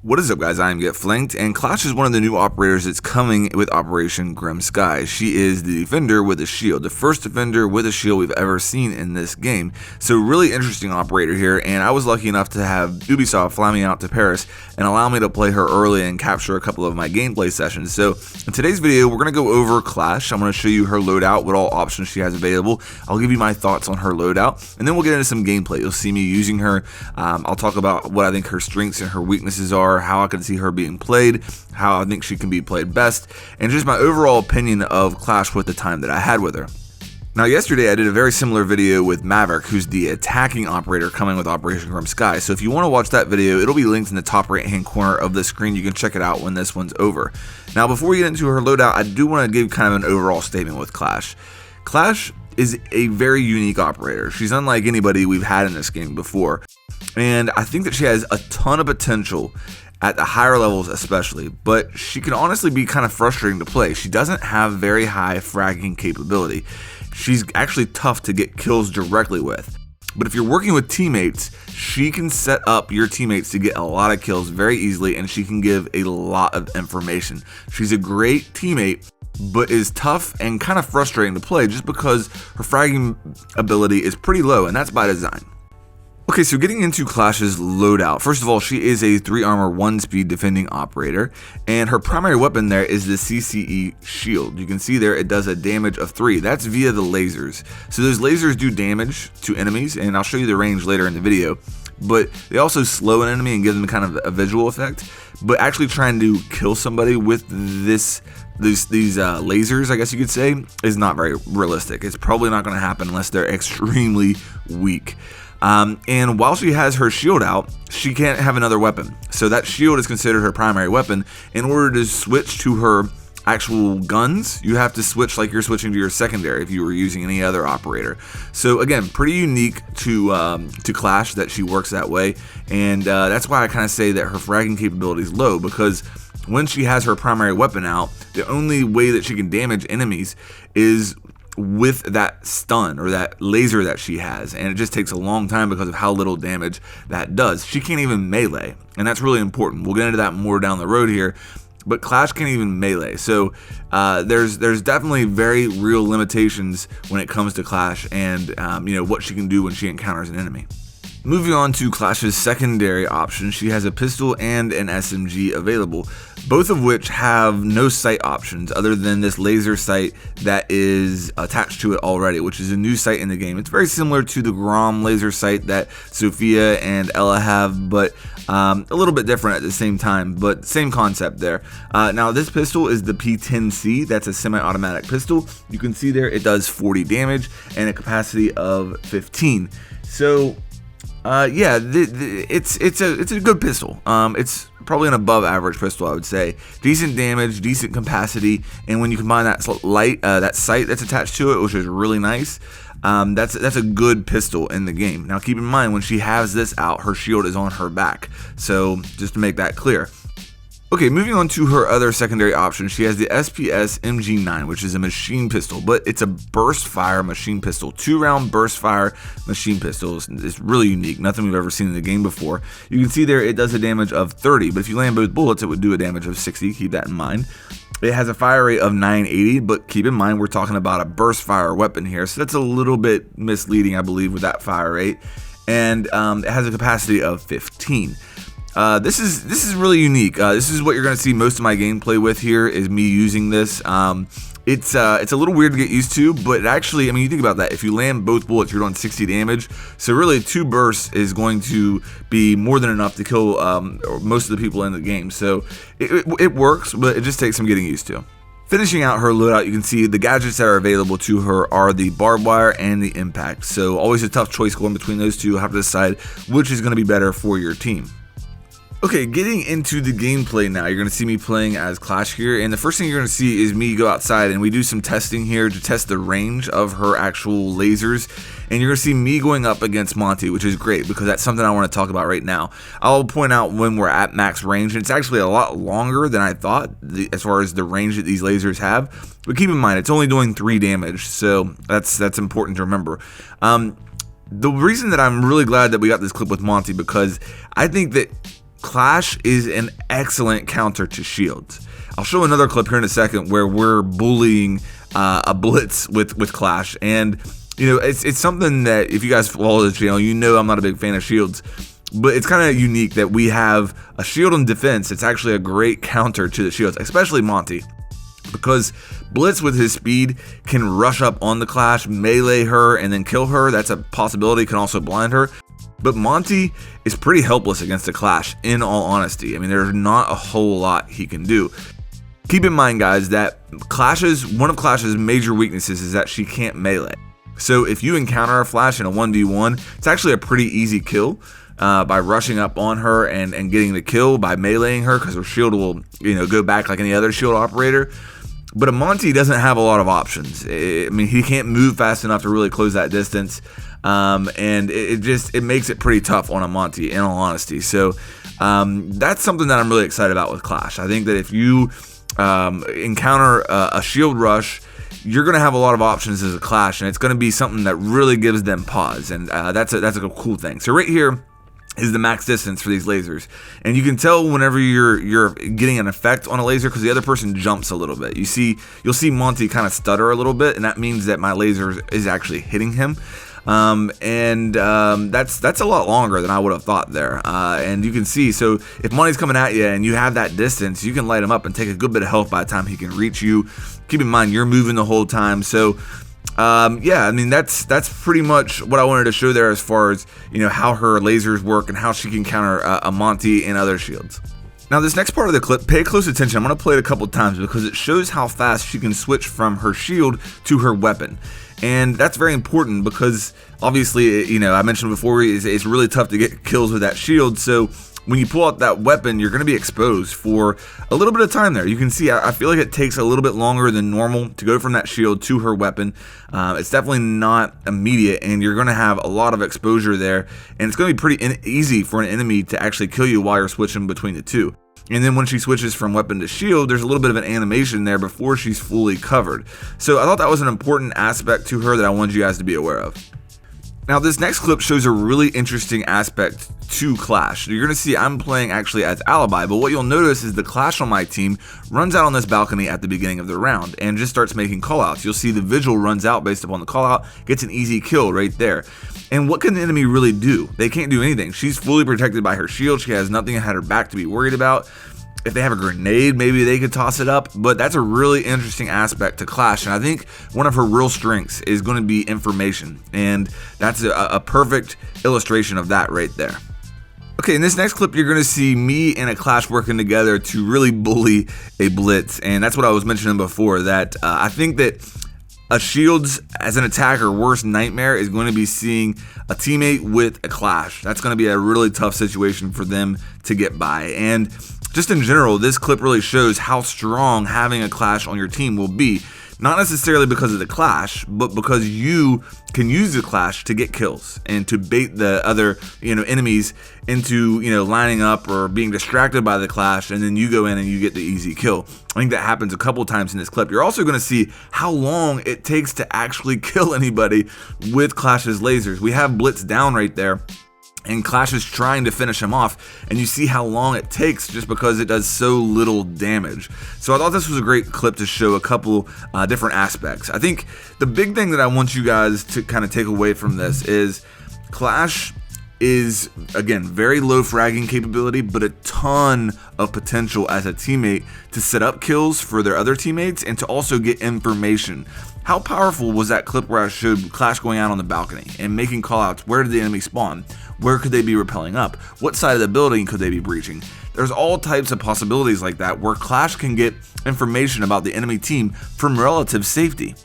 What is up, guys? I am Get Flanked, and Clash is one of the new operators that's coming with Operation Grim Sky. She is the defender with a shield, the first defender with a shield we've ever seen in this game. So really interesting operator here, and I was lucky enough to have Ubisoft fly me out to Paris and allow me to play her early and capture a couple of my gameplay sessions. So in today's video, we're going to go over Clash. I'm going to show you her loadout, what all options she has available. I'll give you my thoughts on her loadout, and then we'll get into some gameplay. You'll see me using her. I'll talk about what I think her strengths and her weaknesses are, how I can see her being played, how I think she can be played best, and just my overall opinion of Clash with the time that I had with her. Now, yesterday I did a very similar video with Maverick, who's the attacking operator coming with Operation Grim Sky. So if you want to watch that video, it'll be linked in the top right hand corner of the screen. You can check it out when this one's over. Now, before we get into her loadout, I do want to give kind of an overall statement with Clash. Clash is a very unique operator. She's unlike anybody we've had in this game before. And I think that she has a ton of potential at the higher levels especially, but she can honestly be kind of frustrating to play. She doesn't have very high fragging capability. She's actually tough to get kills directly with. But if you're working with teammates, she can set up your teammates to get a lot of kills very easily, and she can give a lot of information. She's a great teammate, but is tough and kind of frustrating to play just because her fragging ability is pretty low, and that's by design. Okay, so getting into Clash's loadout. First of all, she is a 3 armor 1 speed defending operator, and her primary weapon there is the CCE shield. You can see there it does a damage of 3. That's via the lasers. So those lasers do damage to enemies, and I'll show you the range later in the video, but they also slow an enemy and give them kind of a visual effect. But actually trying to kill somebody with these lasers, I guess you could say, is not very realistic. It's probably not going to happen unless they're extremely weak. And while she has her shield out, she can't have another weapon. So that shield is considered her primary weapon. In order to switch to her actual guns, you have to switch like you're switching to your secondary if you were using any other operator. So again, pretty unique to Clash that she works that way. And that's why I kind of say that her fragging capability is low, because when she has her primary weapon out, the only way that she can damage enemies is with that stun or that laser that she has, and it just takes a long time because of how little damage that does. She can't even melee, and that's really important. We'll get into that more down the road here, but Clash can't even melee. So there's definitely very real limitations when it comes to Clash and what she can do when she encounters an enemy. Moving on to Clash's secondary option, she has a pistol and an SMG available, both of which have no sight options other than this laser sight that is attached to it already, which is a new sight in the game. It's very similar to the Grom laser sight that Sophia and Ella have, but a little bit different at the same time, but same concept there. Now this pistol is the P10C. That's a semi-automatic pistol. You can see there it does 40 damage and a capacity of 15. So yeah, it's a good pistol. It's probably an above average pistol, I would say. Decent damage, decent capacity, and when you combine that sight that's attached to it, which is really nice, that's a good pistol in the game. Now keep in mind, when she has this out, her shield is on her back. So just to make that clear. Okay, moving on to her other secondary option, she has the SPS MG9, which is a machine pistol, but it's a burst fire machine pistol, 2-round burst fire machine pistol. It's really unique, nothing we've ever seen in the game before. You can see there it does a damage of 30, but if you land both bullets, it would do a damage of 60, keep that in mind. It has a fire rate of 980, but keep in mind we're talking about a burst fire weapon here, so that's a little bit misleading, I believe, with that fire rate. And it has a capacity of 15. This is really unique. This is what you're going to see most of my gameplay with here, is me using this. It's a little weird to get used to, but actually, I mean, you think about that. If you land both bullets, you're doing 60 damage. So really, 2 bursts is going to be more than enough to kill most of the people in the game. So it works, but it just takes some getting used to. Finishing out her loadout, you can see the gadgets that are available to her are the barbed wire and the impact. So always a tough choice going between those two. You'll have to decide which is going to be better for your team. Okay, getting into the gameplay now, you're going to see me playing as Clash here, and the first thing you're going to see is me go outside and we do some testing here to test the range of her actual lasers, and you're going to see me going up against Monty, which is great because that's something I want to talk about right now. I'll point out when we're at max range, and it's actually a lot longer than I thought as far as the range that these lasers have, but keep in mind it's only doing 3 damage, so that's important to remember. The reason that I'm really glad that we got this clip with Monty, because I think that Clash is an excellent counter to shields. I'll show another clip here in a second where we're bullying a blitz with Clash, and you know, it's something that if you guys follow the channel, you know I'm not a big fan of shields, but it's kind of unique that we have a shield in defense. It's actually a great counter to the shields, especially Monty, because Blitz with his speed can rush up on the Clash, melee her, and then kill her. That's a possibility. Can also blind her. But Monty is pretty helpless against the Clash, in all honesty. I mean, there's not a whole lot he can do. Keep in mind, guys, that one of Clash's major weaknesses is that she can't melee. So if you encounter a Flash in a 1v1, it's actually a pretty easy kill by rushing up on her and getting the kill by meleeing her, because her shield will, you know, go back like any other shield operator. But a Monty doesn't have a lot of options. I mean, he can't move fast enough to really close that distance. And it makes it pretty tough on a Monty, in all honesty. So that's something that I'm really excited about with Clash. I think that if you encounter a shield rush, you're going to have a lot of options as a Clash, and it's going to be something that really gives them pause, and that's a cool thing. So right here is the max distance for these lasers, and you can tell whenever you're getting an effect on a laser because the other person jumps a little bit. You'll see Monty kind of stutter a little bit, and that means that my laser is actually hitting him. That's a lot longer than I would have thought there. And you can see, so if Monty's coming at you and you have that distance, you can light him up and take a good bit of health by the time he can reach you. Keep in mind, you're moving the whole time. So yeah, I mean, that's pretty much what I wanted to show there as far as, you know, how her lasers work and how she can counter a Monty and other shields. Now, this next part of the clip, pay close attention. I'm going to play it a couple times because it shows how fast she can switch from her shield to her weapon. And that's very important because obviously, you know, I mentioned before, it's really tough to get kills with that shield. So when you pull out that weapon, you're going to be exposed for a little bit of time there. You can see, I feel like it takes a little bit longer than normal to go from that shield to her weapon. It's definitely not immediate, and you're going to have a lot of exposure there. And it's going to be pretty easy for an enemy to actually kill you while you're switching between the two. And then when she switches from weapon to shield, there's a little bit of an animation there before she's fully covered. So I thought that was an important aspect to her that I wanted you guys to be aware of. Now, this next clip shows a really interesting aspect to Clash. You're going to see I'm playing actually as Alibi, but what you'll notice is the Clash on my team runs out on this balcony at the beginning of the round and just starts making callouts. You'll see the Vigil runs out based upon the callout, gets an easy kill right there. And what can the enemy really do? They can't do anything. She's fully protected by her shield. She has nothing at her back to be worried about. If they have a grenade, maybe they could toss it up, but that's a really interesting aspect to Clash, and I think one of her real strengths is going to be information, and that's a perfect illustration of that right there. Okay, in this next clip, you're going to see me and a Clash working together to really bully a blitz, and that's what I was mentioning before, that I think that a Shields as an attacker worst nightmare is going to be seeing a teammate with a Clash. That's going to be a really tough situation for them to get by, and just in general, this clip really shows how strong having a Clash on your team will be. Not necessarily because of the Clash, but because you can use the Clash to get kills and to bait the other, you know, enemies into, you know, lining up or being distracted by the Clash, and then you go in and you get the easy kill. I think that happens a couple times in this clip. You're also going to see how long it takes to actually kill anybody with Clash's lasers. We have Blitz down right there, and Clash is trying to finish him off, and you see how long it takes just because it does so little damage. So I thought this was a great clip to show a couple different aspects. I think the big thing that I want you guys to kind of take away from this is Clash is, again, very low fragging capability, but a ton of potential as a teammate to set up kills for their other teammates and to also get information. How powerful was that clip where I showed Clash going out on the balcony and making callouts? Where did the enemy spawn? Where could they be rappelling up? What side of the building could they be breaching? There's all types of possibilities like that where Clash can get information about the enemy team from relative safety.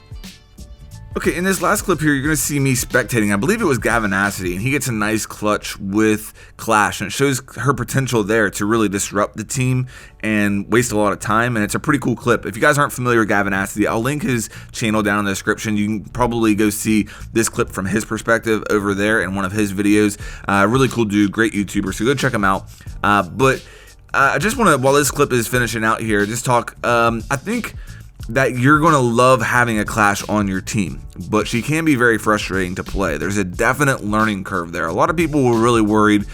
Okay, in this last clip here, you're going to see me spectating. I believe it was Gavinacity, and he gets a nice clutch with Clash, and it shows her potential there to really disrupt the team and waste a lot of time, and it's a pretty cool clip. If you guys aren't familiar with Gavinacity, I'll link his channel down in the description. You can probably go see this clip from his perspective over there in one of his videos. Really cool dude, great YouTuber, so go check him out. But I just want to, while this clip is finishing out here, just talk, I think that you're going to love having a Clash on your team, but she can be very frustrating to play. There's a definite learning curve there. A lot of people were really worried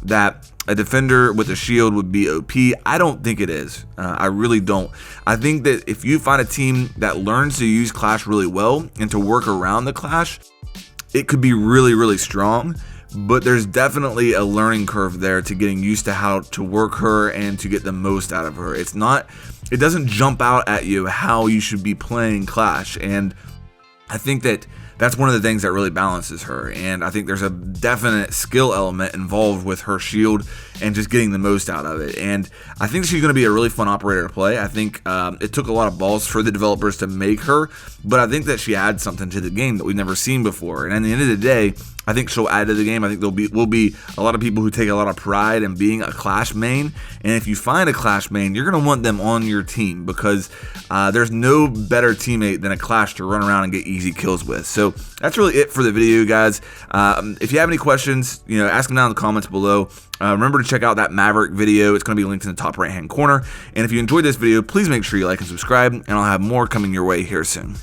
that a defender with a shield would be OP. I don't think it is. I really don't. I think that if you find a team that learns to use Clash really well and to work around the Clash, it could be really, really strong. But there's definitely a learning curve there to getting used to how to work her and to get the most out of her. It doesn't jump out at you how you should be playing Clash, and I think that that's one of the things that really balances her, and I think there's a definite skill element involved with her shield and just getting the most out of it. And I think she's going to be a really fun operator to play. I think it took a lot of balls for the developers to make her, but I think that she adds something to the game that we've never seen before. And at the end of the day, I think she'll add to the game. I think will be a lot of people who take a lot of pride in being a Clash main, and if you find a Clash main, you're going to want them on your team, because there's no better teammate than a Clash to run around and get easy kills with. So that's really it for the video, guys. If you have any questions, ask them down in the comments below. Remember to check out that Maverick video. It's going to be linked in the top right hand corner. And if you enjoyed this video, please make sure you like and subscribe, and I'll have more coming your way here soon.